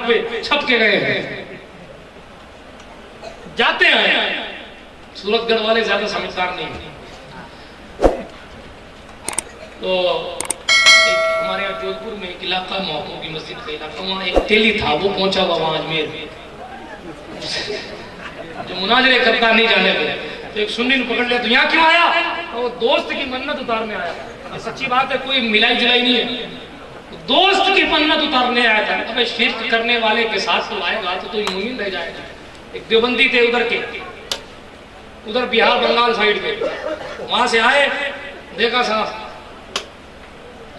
پہ چھپ کے گئے ہیں، جاتے ہیں۔ سورت گڑھ والے زیادہ سمجھدار نہیں ہیں، تو ہمارے یہاں جودھ پور میں ایک علاقہ محکوم کی مسجد کا علاقہ، وہاں ایک تیلی تھا، وہ پہنچا ہوا وہاں اجمیر، جو مناظرے کرتا نہیں جانے دے، تو ایک سنی نے پکڑ لیا، تو یہاں کیوں آیا؟ وہ دوست کی منت اتارنے آیا۔ یہ سچی بات ہے، کوئی ملائی جلائی نہیں ہے، دوست کی منت اتارنے آیا تھا۔ اب شرک کرنے والے کے ساتھ تو آئے گا تو مومن رہ جائے گا۔ ایک دیوبندی تھے ادھر کے، ادھر بہار بنگال سائیڈ کے، وہاں سے آئے، دیکھا صاحب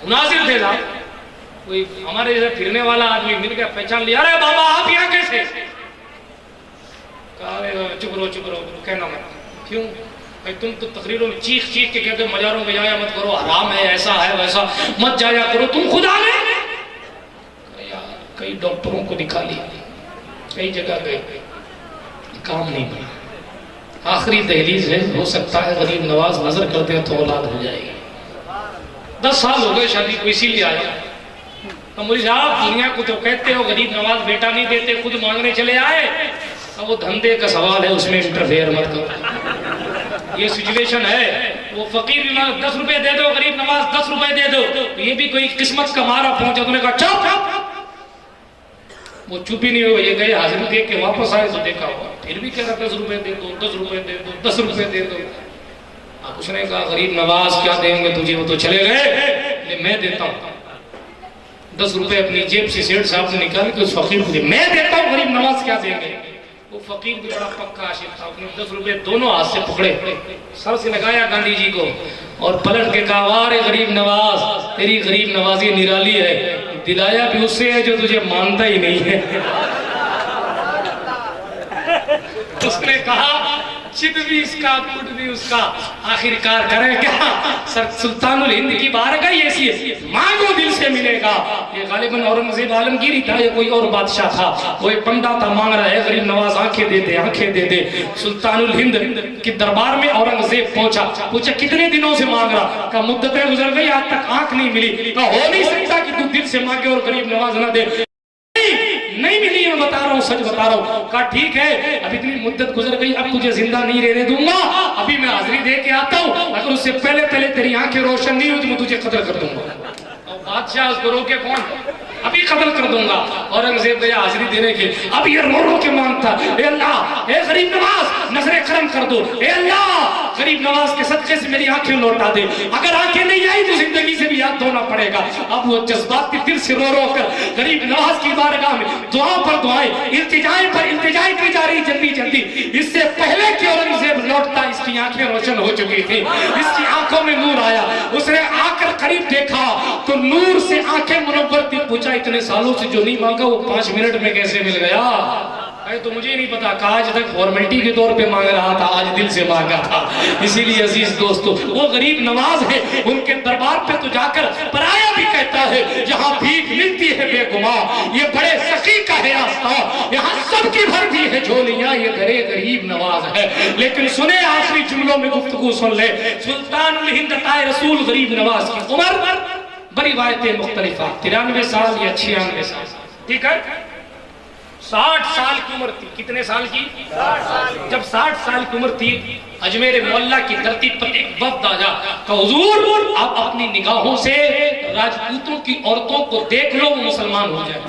مناظر تھے صاحب، کوئی ہمارے جیسے پھرنے والا آدمی مل گیا، پہچان لیا، ارے بابا آپ یہاں کیسے؟ کہا چپ رہو کہنا میں، کیوں؟ تم تو تقریروں میں چیخ کے کہتے ہو مزاروں میں جایا مت کرو، حرام ہے، ایسا ہے ویسا مت جایا کرو، تم خدا نے؟ کئی ڈاکٹروں کو دکھا لیا، کئی جگہ گئے، کام نہیں بنا۔ آخری دہلیز ہے، ہو سکتا ہے غریب نواز نظر کرتے ہیں تو اولاد ہو جائے گی۔ 10 سال ہو گئے شادی کو، اسی لیے آیا۔ تو مجھے صاحب دنیا کو تو کہتے ہو غریب نواز بیٹا نہیں دیتے، خود مانگنے چلے آئے، وہ دھندے کا سوال ہے، اس میں انٹرفیئر مت کرو۔ یہ سچویشن ہے، وہ فقیر بھی 10 روپے دے دو، غریب نواز 10 روپے دے دو، یہ بھی کوئی قسمت کا مارا پہنچا، تو نے کہا چپ، وہ چپ ہی نہیں ہو، یہ گئے حاضری دے کے واپس آئے تو دیکھا ہوا، پھر بھی کہہ رہا 10 روپے دے دو، 10 روپے دے دو، 10 روپے دے دو۔ اب اس نے کہا غریب نواز کیا دیں گے تجھے؟ وہ تو چلے گئے، میں دیتا ہوں 10 روپے اپنی جیب سے سیٹھ صاحب نے نکال کے اس فقیر کو دے، میں دیتا ہوں، غریب نواز کیا دیں گے؟ وہ فقیر بھی بڑا پکا عاشق تھا، اس نے 10 روپے دونوں ہاتھ سے پکڑے، سر سے لگایا گاندھی جی کو، اور پلٹ کے کہا وارے غریب نواز، تیری غریب نوازی نرالی ہے، دلایا بھی اس سے ہے جو تجھے مانتا ہی نہیں ہے۔ اس نے کہا چت بھی اس کا، پٹ بھی اس کا، آخر کار کرے کیا؟ سلطان الہند کی بارگاہ ایسی ہے، مانگو دل سے ملے گا۔ یہ غالباً اورنگزیب عالمگیری تھا یا کوئی اور بادشاہ تھا، وہ ایک پنڈا تھا، مانگ رہا ہے غریب نواز آنکھیں دے دے، آنکھیں دے دے۔ سلطان الہند کے دربار میں اورنگزیب پوچھا کتنے دنوں سے مانگ رہا؟ کہا مدتیں گزر گئی، آج تک آنکھ نہیں ملی۔ کہا ہو نہیں سکتا کہ تو دل سے مانگے اور غریب نواز نہ دے۔ نہیں ملی، میں بتا رہا ہوں، سچ بتا رہا ہوں۔ کہا ٹھیک ہے، اب اتنی مدت گزر گئی، اب تجھے زندہ نہیں رہنے دوں گا، ابھی میں حاضری دے کے آتا ہوں، اگر اس سے پہلے تیری آنکھیں روشن نہیں ہو تو میں تجھے قتل کر دوں گا۔ اور بادشاہ اس کو روکے کون؟ ابھی قتل کر دوں گا۔ اورنگزیب گیا حاضری دینے کے، اب یہ رو کے مانگتا، اے اللہ، اے غریب نواز نظر کرم کر دو، اے اللہ غریب نواز کے صدقے سے میری آنکھیں لوٹا دے، اگر آنکھیں نہیں آئی تو زندگی سے بھی یاد دھونا پڑے گا۔ اب وہ جذباتی دل سے رو کر غریب نواز کی بارگاہ میں دعا پر دعائیں، التجائیں پر التجائیں کی جا رہی جلدی۔ اس سے پہلے کہ اورنگزیب لوٹتا اس کی آنکھیں روشن ہو چکی تھی، اس کی آنکھوں میں نور آیا، اس نے آ کر قریب دیکھا تو نور سے آنکھیں منور تھی۔ پوچھا اتنے سالوں سے جو نہیں مانگا وہ 5 منٹ میں کیسے مل گیا؟ تو مجھے نہیں پتا، کہا آج تک فارمیلٹی کے طور پہ مانگ رہا تھا، آج دل سے مانگا تھا۔ اسی لیے عزیز دوستو، وہ غریب نواز ہے، ان کے دربار پہ تو جا کر پرایا بھی کہتا ہے یہاں بھیک ملتی ہے بے گمان، یہ بڑے سخی کا ہے راستہ، یہاں سب کی بھرتی ہے جھولیاں، یہ گھرے غریب نواز ہے۔ لیکن سنے آخری جملوں میں گفتگو سن لے، سلطان الہند عطائے رسول غریب نواز کی عمر بڑی روایتیں مختلف ہیں، 93 سال یا 96 سال، ٹھیک ہے؟ 60 سال کی عمر تھی۔ کتنے سال کی؟ 60 سال۔ جب 60 سال کی عمر تھی، اجمیر معلیٰ کی دھرتی پر ایک وفد آیا کہ حضور آپ اپنی نگاہوں سے راجپوتوں کی عورتوں کو دیکھ لو، وہ مسلمان ہو جائے۔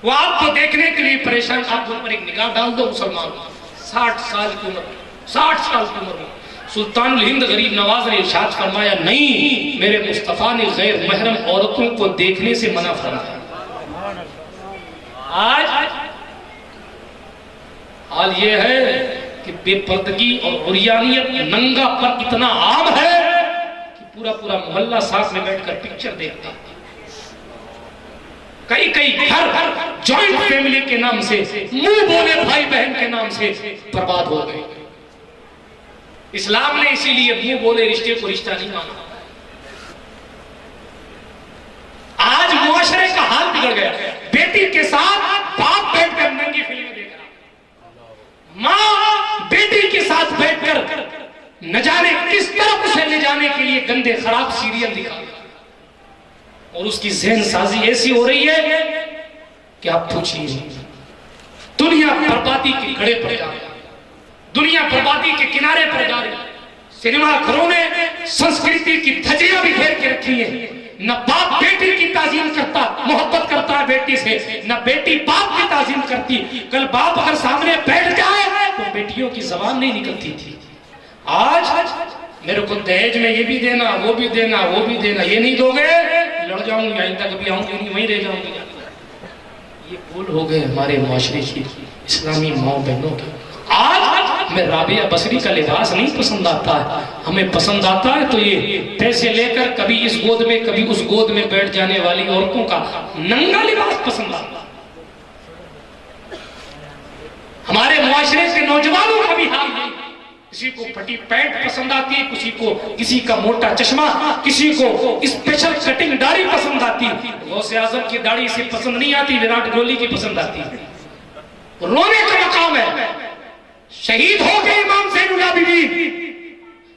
وہ آپ کو دیکھنے کے لیے پریشان، آپ ان پر ایک نگاہ ڈال دو، مسلمان ہو۔ 60 سال کی عمر، 60 سال کی عمر میں سلطان الہند غریب نواز نے ارشاد فرمایا نہیں، میرے مصطفیٰ نے غیر محرم عورتوں کو دیکھنے سے منع فرمایا۔ آج حال یہ ہے کہ بے پردگی اور عریانیت، ننگا پر اتنا عام ہے کہ پورا محلہ ساتھ میں بیٹھ کر پکچر دیکھتا۔ کئی گھر جوائنٹ فیملی کے نام سے، منہ بولے بھائی بہن کے نام سے برباد ہو گئے۔ اسلام نے اسی لیے منہ بولے رشتے کو رشتہ نہیں مانا۔ آج معاشرے کا حال بگڑ گیا، بیٹی کے ساتھ باپ بیٹھ کر ننگی فلمیں دیکھ رہا، ماں بیٹی کے ساتھ بیٹھ کر نہ جانے کس طرف سے لے جانے کے لیے گندے خراب سیریل دکھا رہا۔ اور اس کی ذہن سازی ایسی ہو رہی ہے کہ آپ پوچھیے نہیں. دنیا بربادی کے گھڑے پر جا رہی ہے, دنیا بربادی کے کنارے پر جا رہی ہے. سینما گھروں میں سنسکرتی کی دھجیاں بھی گھیر کے رکھی ہیں. نہ باپ بیٹی کی تعظیم کرتا, محبت کرتا ہے بیٹی سے, نہ بیٹی باپ کی تعظیم کرتی. کل باپ اگر سامنے بیٹھ جائے تو بیٹیوں کی زبان نہیں نکلتی تھی. آج میرے کو دہیج میں یہ بھی دینا, وہ بھی دینا, وہ بھی دینا, یہ نہیں دو گے لڑ جاؤں گی, آئندہ کبھی آؤں گی نہیں, وہیں رہ جاؤں گی. یہ بھول ہو گئے ہمارے معاشرے کی, اسلامی ماؤں بہنوں کی. آج میں رابعہ بصری کا لباس نہیں پسند آتا ہے, ہمیں پسند آتا ہے تو یہ پیسے لے کر کبھی اس گود میں کبھی اس گود میں بیٹھ جانے والی عورتوں کا ننگا لباس پسند آتا ہے. ہمارے معاشرے کے نوجوانوں کا بھی حال ہے, کسی کو پھٹی پینٹ پسند آتی ہے, کسی کا موٹا چشمہ, کسی کو اسپیشل کٹنگ داڑھی پسند آتی ہے. غوث اعظم کی داڑھی اسے پسند نہیں آتی, وراٹ کوہلی کی پسند آتی ہے. رونے کا مقام ہے. شہید ہو گئے امام زین العابدین,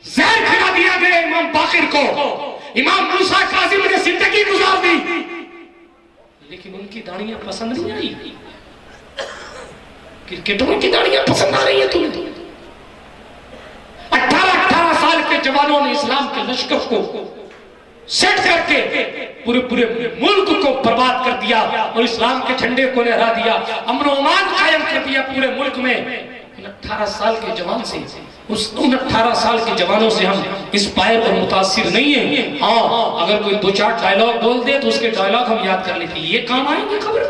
زہر کھلا دیا گیا امام باقر کو, امام موسیٰ کاظم نے زندگی گزار دی, لیکن ان کی داڑیاں پسند نہیں آئی. کرکٹروں کی داڑیاں پسند آ رہی ہیں تمہیں. 18 سال کے جوانوں نے اسلام کے لشکر کو سیٹ کر کے پورے ملک کو برباد کر دیا اور اسلام کے جھنڈے کو لہرا دیا, امن و امان قائم کر دیا پورے ملک میں. 18 سال کے جوان سے, ان 18 سال کے جوانوں سے ہم انسپائر اور متاثر نہیں ہیں. ہاں اگر کوئی 2-4 ڈائلاگ بول دے تو اس کے ڈائلاگ ہم یاد کر لیتے, یہ کام آئیں گے خبر.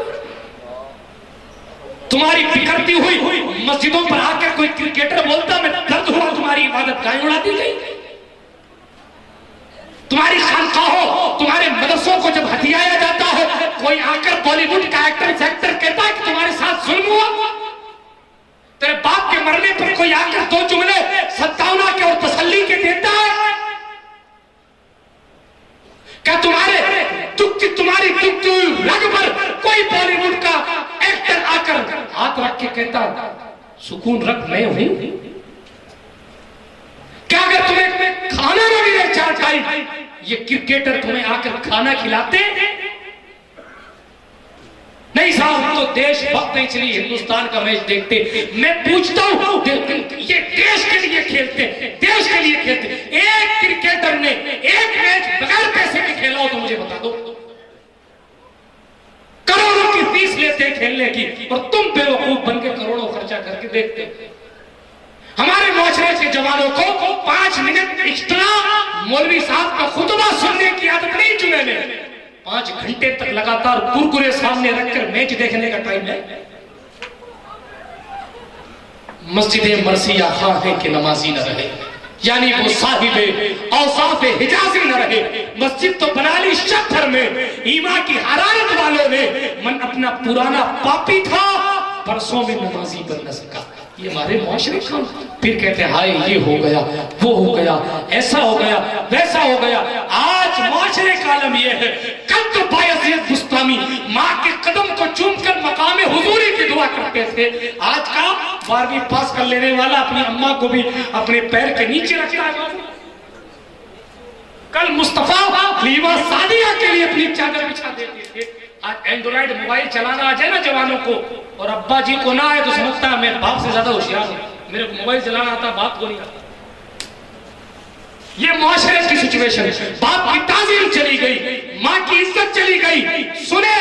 تمہاری بکھرتی ہوئی مسجدوں پر آ کر کوئی کرکٹر بولتا میں درد ہوا, تمہاری عبادت گاہیں اڑا دی گئی. تمہاری خانقاہوں, تمہارے مدرسوں کو جب ہتھیایا جاتا ہے, کوئی آ کر بالی ووڈ کا ایکٹر کہتا ہے کہ تمہارے ساتھ ظلم ہوا. تیرے باپ کے مرنے پر کوئی آ کر 2 جملے ستاونا کے اور تسلی کے دیتا ہے. کیا تمہاری دکھ رگ پر کوئی بالی ووڈ کا ایکٹر آ کر ہاتھ رکھ کے کہتا ہے سکون رکھ میں ہوں؟ کیا اگر تمہیں کھانا نہ ملے 4 ٹائم, یہ کرکٹر تمہیں آ کر کھانا کھلاتے نہیں؟ صاحب تو دیش وقت نہیں چلی ہندوستان کا میچ دیکھتے. میں پوچھتا ہوں یہ دیش کے لیے کھیلتے, دیش کے لیے کھیلتے. ایک کرکٹر نے ایک میچ بغیر پیسے کے کھیلا ہو تو مجھے بتا دو. کروڑوں کی فیس لیتے کھیلنے کی اور تم بے وقوف بن کے کروڑوں خرچہ کر کے دیکھتے. ہمارے معاشرے کے جوانوں کو 5 منٹ ایکسٹرا مولوی صاحب کا خطبہ سننے کی عادت نہیں چنے لے. 5 گھنٹے تک لگاتار کرکرے سامنے رکھ کر میچ دیکھنے کا ٹائم ہے. مسجد مرثیہ خواہ کہ نمازی نہ رہے, یعنی وہ صاحب اوصاف حجازی نہ رہے. مسجد تو بنا لی شہر میں, ایمان کی حرارت والوں نے. من اپنا پرانا پاپی تھا, برسوں میں نمازی بن نہ سکا. یہ ہمارے معاشرے کا. پھر کہتے ہیں ہائے یہ ہو گیا, وہ ہو گیا, ایسا ہو گیا, ویسا ہو گیا. آج معاشرے کا عالم یہ ہے. کل تو بایزید بستامی ماں کے قدم کو چوم کر مقام حضوری کی دعا کرتے تھے. آج کا 12ویں پاس کر لینے والا اپنی اماں کو بھی اپنے پیر کے نیچے رکھتا ہے. کل مصطفیٰ لیوا سعدیہ کے لیے اپنی چادر بچھا دیتے تھے. آج اینڈرائیڈ موبائل چلانا آ جائے نا جوانوں کو, اور ابا جی کو نہ آئے تو سمجھتا ہے میں باپ سے زیادہ ہوشیار ہوں, میرے کو موبائل چلانا آتا, باپ کو نہیں آتا. یہ معاشرے کی سچویشن. باپ کی تعظیم چلی گئی, ماں کی عزت چلی گئی. سنے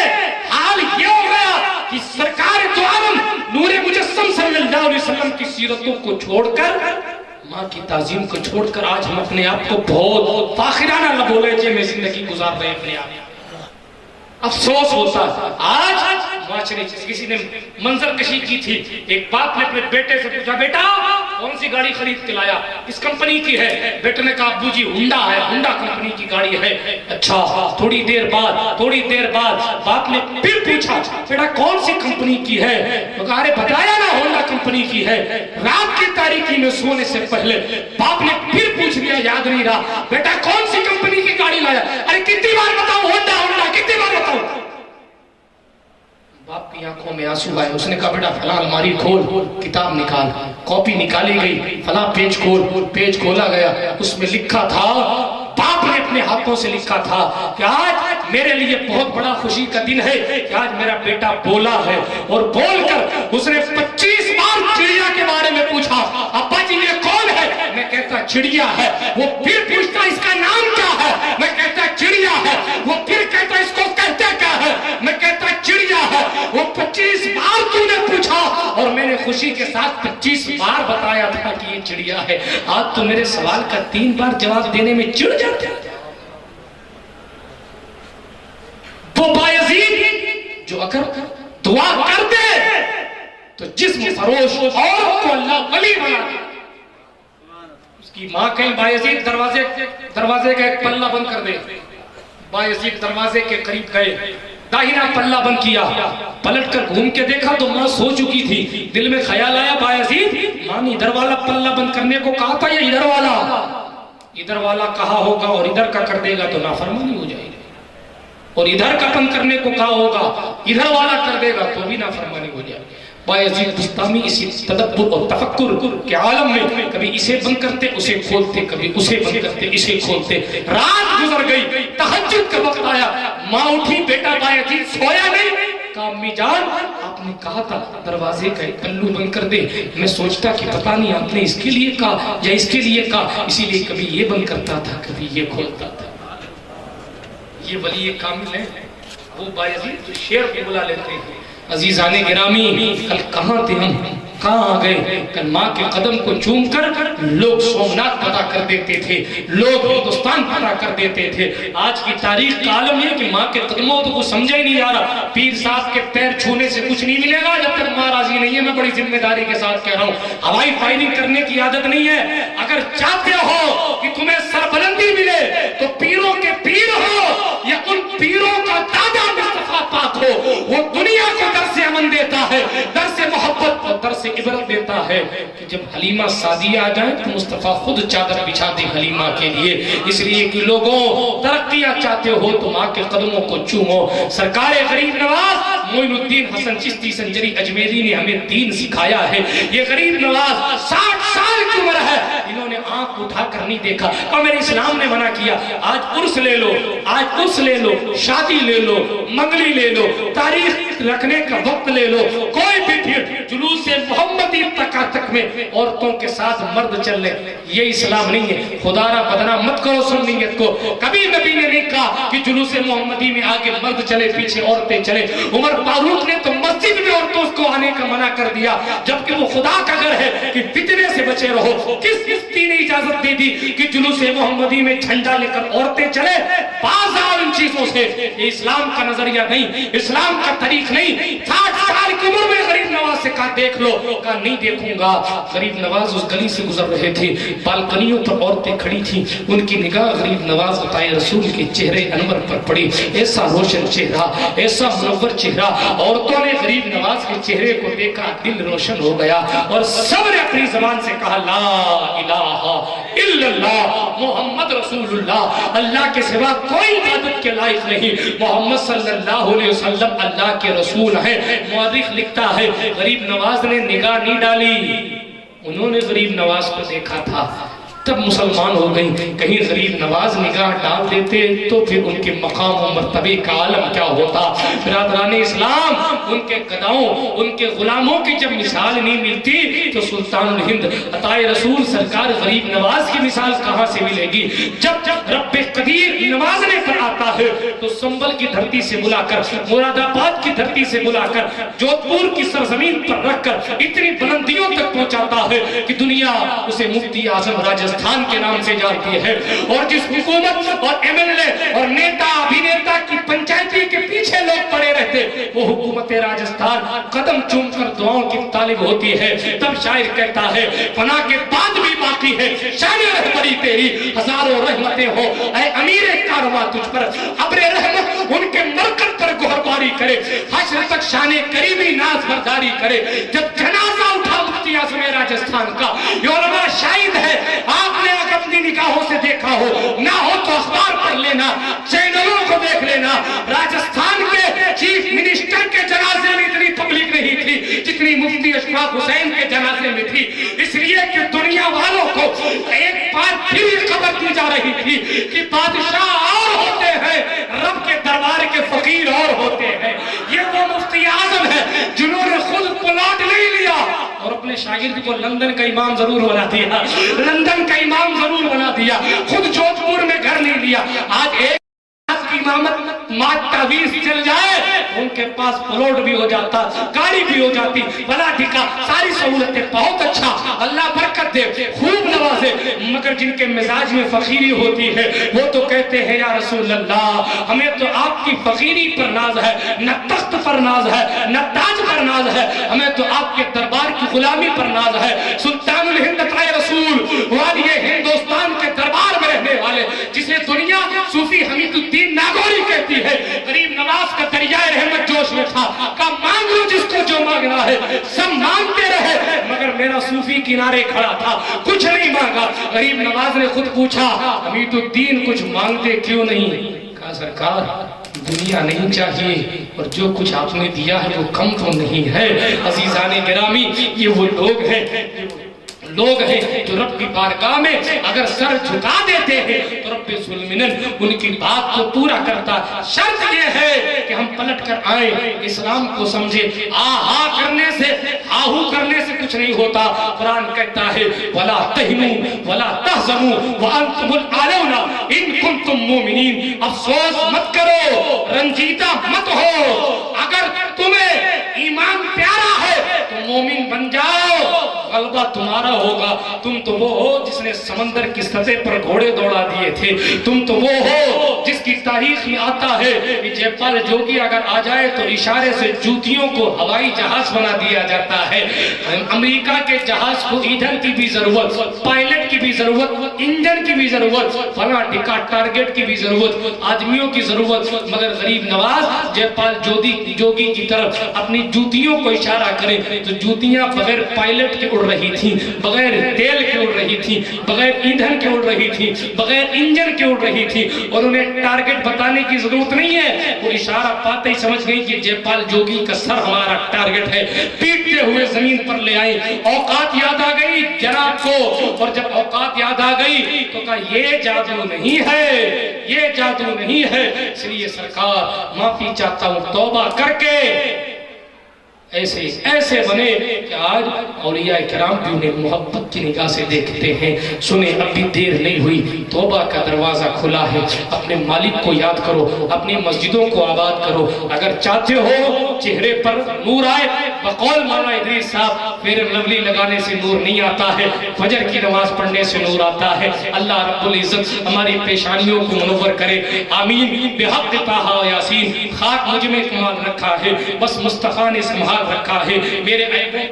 حال یہ ہو گیا کہ سرکار دو عالم نور مجسم صلی اللہ علیہ وسلم کی سیرتوں کو چھوڑ کر, ماں کی تعظیم کو چھوڑ کر آج ہم اپنے آپ کو بہت فاخرانہ لبو لیجے میں زندگی گزار رہے ہیں. اپنے آپ افسوس ہوتا ہے. آج معاشرے کسی نے منظر کشی کی تھی. ایک باپ نے اپنے بیٹے سے پوچھا بیٹا کون سی گاڑی خرید کے لایا, کس کمپنی کی ہے؟ بیٹے نے کہا ابو جی ہونڈا ہے, ہونڈا کمپنی کی گاڑی ہے. اچھا. تھوڑی دیر بعد باپ نے پھر پوچھا بیٹا کون سی کمپنی کی ہے؟ تو کہا ارے بتایا نا ہونڈا کمپنی کی ہے. رات کی تاریکی میں سونے سے پہلے باپ نے پھر پوچھ لیا, یاد نہیں رہا, بیٹا کون سی کمپنی کی گاڑی لایا؟ ارے کتنی بار بتاؤ ہونڈا ہونڈا, کتنی بار بتاؤ. باپ کی آنکھوں میں آنسو آئے. اس نے کہا بیٹا فلاں الماری کھول, کتاب نکال. کاپی نکالی گئی, فلاں پیج کھول, پیج کھولا گیا. اس میں لکھا تھا, باپ نے اپنے ہاتھوں سے لکھا تھا کہ آج میرے لیے بہت بڑا خوشی کا دن ہے کہ آج میرا بیٹا بولا ہے، اور بول کر اس نے 25 بار چڑیا کے بارے میں پوچھا، ابا جی یہ کون ہے؟ میں کہتا چڑیا ہے۔ وہ پھر پوچھتا اس کا نام کیا ہے؟ میں کہتا چڑیا ہے۔ وہ پھر کہتا اس کو کہتے کیا ہے؟ میں کہتا چڑیا ہے۔ وہ 25 بار تو نے پوچھا اور میں نے خوشی کے ساتھ 25 بار بتایا تھا کہ یہ چڑیا ہے۔ آج تو میرے سوال کا 3 بار جواب دینے میں چڑ جاتے ہیں۔ وہ بایزید جو اگر دعا کر دے تو جسم فروش عورت کو اللہ ولی بنا دے۔ اس کی ماں کہیں بایزید دروازے کا ایک پلہ بند کر دے۔ بایزید دروازے کے قریب گئے، داہنا پلہ بند کیا، پلٹ کر گھوم کے دیکھا تو ماں سو چکی تھی۔ دل میں خیال آیا بایزید ماں نے ادھر والا پلہ بند کرنے کو کہا تھا یا ادھر والا کہا ہوگا اور ادھر کا کر دے گا تو نافرمانی ہو جائے گی، اور ادھر کا بند کرنے کو کہا ہوگا ادھر والا کر دے گا تو بھی نافرمانی ہو جائے گی۔ بایزید بستامی اسی تدبر اور تفکر کے عالم میں کبھی اسے بند کرتے اسے کھولتے، کبھی اسے بند کرتے اسے کھولتے۔ رات گزر گئی، تہجد کا وقت آیا، ماں اٹھی، بیٹا بایزید سویا نہیں۔ کہا امی جان آپ نے کہا تھا دروازے کا ایک پلو بند کر دے، میں سوچتا کہ پتہ نہیں آپ نے اس کے لیے کہا یا اس کے لیے کہا، اسی لیے کبھی یہ بند کرتا تھا کبھی یہ کھولتا تھا۔ یہ ولی کامل ہے، وہ بایزید جو شعر کو بلا لیتے ہیں۔ عزیزان گرامی، کل کہاں تھے ہم، کہاں آ گئے؟ کل ماں کے قدم کو چوم کر لوگ سومنات پتا کر دیتے تھے، لوگ ہندوستان پتا کر دیتے تھے۔ آج کی تاریخ کا عالم یہ کہ ماں کے قدموں تو کچھ سمجھا ہی نہیں جا رہا۔ پیر صاحب کے پیر چھونے سے کچھ نہیں ملے گا جب تک ماں راضی نہیں ہے۔ میں بڑی ذمہ داری کے ساتھ کہہ رہا ہوں، ہوائی فائرنگ کرنے کی عادت نہیں ہے۔ اگر چاہتے ہو کہ تمہیں سربلندی ملے تو پیروں کے پیر ہو یا ان پیروں کا دادا مصطفیٰ پاک ہو، وہ دنیا کو درس امن دیتا ہے، درس محبت اور درس عبرت دیتا ہے کہ جب حلیمہ سعدیہ آ جائیں تو مصطفیٰ خود چادر بچھا دے حلیمہ کے لیے۔ اس لیے کہ لوگوں ترقیاں چاہتے ہو تو ماں کے قدموں کو چومو۔ سرکار غریب نواز معین الدین حسن چشتی سنجری اجمیری نے ہمیں دین سکھایا ہے۔ یہ غریب نواز 60 سال کی عمر ہے، انہوں نے آنکھ اٹھا کر نہیں دیکھا اور میرے اسلام نے منع کیا۔ آج عرس لے لو، آج عرس لے لو، شادی لے لو، منگلی لے لو، تاریخ رکھنے کا وقت لے لو، کوئی بھی پھر جلوس محمدی تک میں عورتوں کے ساتھ مرد چل لے، یہ اسلام نہیں ہے۔ خدا را بدنام مت کرو سنیت کو۔ کبھی نبی نے نہیں کہا کہ جلوس محمدی میں آگے مرد چلے پیچھے عورتیں چلے۔ عمر فاروق نے تو مسجد میں عورتوں کو آنے کا منع کر دیا، جبکہ وہ خدا کا گھر ہے کہ فتنے سے بچے رہو۔ کس مفتی نے اجازت دے دی کہ جلوس محمدی میں جھنڈا لے کر عورتیں چلے؟ باز آؤ ان چیزوں سے، یہ اسلام کا نظریہ نہیں، اسلام کا طریق نہیں۔ 60 سال کی عمر میں غریب نواز سے کہا دیکھ لو، کہا نہیں دیکھوں گا۔ غریب نواز اس گلی سے گزر رہے تھے، بالکنیوں پر عورتیں کھڑی تھیں، ان کی نگاہ غریب نواز عطائے رسول کے چہرے انور پر پڑی۔ ایسا روشن چہرہ، ایسا منور چہرہ، عورتوں نے غریب نواز کے چہرے کو دیکھا، دل روشن ہو گیا اور سب نے اپنی زبان سے کہا لا الہ الا اللہ محمد رسول اللہ، اللہ کے سوا کوئی عبادت کے لائق نہیں، محمد صلی اللہ علیہ وسلم اللہ کے رسول ہیں۔ مورخ لکھتا ہے غریب نواز نے نگاہ نہیں ڈالی، انہوں نے غریب نواز کو دیکھا تھا تب مسلمان ہو گئی۔ کہیں غریب نواز نگاہ ڈال دیتے تو پھر ان کے مقام و مرتبے کا عالم کیا ہوتا۔ برادران اسلام، ان کے گداؤں، ان کے غلاموں کی جب مثال نہیں ملتی تو سلطان الہند عطائے رسول سرکار غریب نواز کی مثال کہاں سے ملے گی؟ جب رب قدیر نوازنے پر آتا ہے تو سنبل کی دھرتی سے بلا کر، مراد آباد کی دھرتی سے بلا کر، جودھ پور کی سرزمین پر رکھ کر اتنی بلندیوں تک پہنچاتا ہے کہ دنیا اسے مفتی اعظم راجستھان کے نام سے جانتی ہے۔ اور جس حکومت اور ایم ایل اے اور نیتا ابھینیتا کی پنچایتی کے پیچھے لوگ پڑے رہتے، وہ حکومت راجستھان قدم چوم کر دعاؤں کی طالب ہوتی ہے۔ تب شاعر کہتا ہے فنا کے بعد بھی باقی ہے شان رہبری تیری، ہزاروں رحمتیں ہو اے امیر کارواں تجھ پر، ابر رحمت ان کے مرکز پر گہرباری کرے، حشر تک شان کریمی ناز برداری کرے۔ جب جنازہ اٹھا مفتی اعظم راجستھان کا، یہ علماء شاہد ہے، آپ نے اگر اپنی نگاہوں سے دیکھا ہو، نہ ہو تو اخبار پڑھ لینا، چینلوں کو دیکھ لینا، راجستھان کے چیف منسٹر کے جنازے میں اتنی پبلک نہیں تھی جتنی مفتی اشفاق حسین کے جنازے میں تھی، اس لیے کہ دنیا والوں کو ایک بار پھر خبر دی جا رہی تھی کہ بادشاہ اور ہوتے ہیں رب کے دربار شاگرد کو لندن کا امام ضرور بنا دیا، لندن کا امام ضرور بنا دیا، خود جودھ پور میں گھر نہیں لیا۔ آج ایک کی امامت ماتا 20 چل جائے ان کے پاس پلاٹ بھی ہو جاتا، گاڑی بھی ہو جاتی، بلا ٹھکا ساری سہولتیں، بہت اچھا، اللہ برکت دے، خوب نوازے۔ مگر جن کے مزاج میں فقیری ہوتی ہے وہ تو کہتے ہیں یا رسول اللہ ہمیں تو آپ کی فقیری پر ناز ہے، نہ تخت پر ناز ہے، نہ تاج پر ناز ہے، ہمیں تو آپ کے دربار کی غلامی پر ناز ہے۔ سلطان الہند اے رسول والی ہندوستان کے دربار میں رہنے والے جسے دنیا صوفی حمید الدین ناگوری کہتی ہے، غریب نواز کا دریائے رحمت جوش میں تھا، کہا مانگ لو جس کو جو مانگنا ہے، سب مانگتے رہے مگر میرا صوفی کنارے کھڑا تھا، کچھ نہیں مانگا۔ غریب نواز نے خود پوچھا حمید الدین کچھ مانگتے کیوں نہیں؟ کہا سرکار دنیا نہیں چاہیے اور جو کچھ آپ نے دیا ہے وہ کم تو نہیں ہے۔ عزیزان گرامی یہ وہ لوگ ہیں جو رب کی بارگاہ میں اگر سر جھکا دیتے ہیں تو رب ظلمن ان کی بات کو پورا کرتا۔ شرط یہ ہے کہ ہم پلٹ کر آئیں، اسلام کو سمجھے۔ آہا کرنے سے آہو کرنے سے کچھ نہیں ہوتا۔ قرآن کہتا ہے وَلَا تَهِنُوا وَلَا تَحْزَنُوا وَأَنْتُمُ الْأَعْلَوْنَ إِن كُنتُم مُؤْمِنِينَ۔ افسوس مت کرو، رنجیدہ مت ہو، اگر تمہیں ایمان پیارا ہے تو مومن بن جاؤ، غلبہ تمہارا ہوگا۔ تم تو وہ ہو جس نے سمندر کی سطح پر گھوڑے دوڑا دیے تھے، تم تو وہ ہو جس کی تاریخ میں آتا ہے کہ جے پال جوگی اگر آ جائے تو اشارے سے جوتیوں کو ہوائی جہاز بنا دیا جاتا ہے۔ امریکہ کے جہاز کو ایندھن کی بھی ضرورت، پائلٹ کی بھی ضرورت، انجن کی بھی ضرورت، فلاں ٹکا ٹارگٹ کی بھی ضرورت، آدمیوں کی ضرورت، مگر غریب نواز جے پال جوگی کی طرف اپنی جوتیوں کو اشارہ کرے تو جوتیاں بغیر پائلٹ کے اڑ رہی تھی، بغیر تیل کے اڑ رہی تھی، بغیر ایندھن کے اڑ رہی تھی، بغیر انجن کے اڑ رہی تھی، اور انہیں ٹارگٹ بتانے کی ضرورت نہیں ہے، وہ اشارہ پاتے ہی سمجھ گئی کہ جے پال جوگی کا سر ہمارا ٹارگٹ ہے، پیٹتے ہوئے زمین پر لے آئی۔ اوقات یاد آ گئی جناب کو، اور جب اوقات یاد آ گئی تو کہا یہ جادو نہیں ہے، یہ جادو نہیں ہے، اس لیے سرکار معافی چاہتا ہوں، توبہ کر کے ایسے بنے کہ آج اولیاء کرام بھی انہیں محبت کی نگاہ سے دیکھتے ہیں۔ سنیں اب بھی دیر نہیں ہوئی، توبہ کا دروازہ کھلا ہے، اپنے مالک کو یاد کرو، اپنی مسجدوں کو آباد کرو۔ اگر چاہتے ہو چہرے پر نور آئے، بقول مولانا ادریس صاحب فیر لولی لگانے سے نور نہیں آتا ہے، فجر کی نماز پڑھنے سے نور آتا ہے۔ اللہ رب العزت ہماری پیشانیوں کو منور کرے، آمین۔ بحق طٰہٰ و یاسین، خاک مجھ میں کمال رکھا ہے، بس مصطفیٰ نے سنبھال رکھا ہے، میرے عیبوں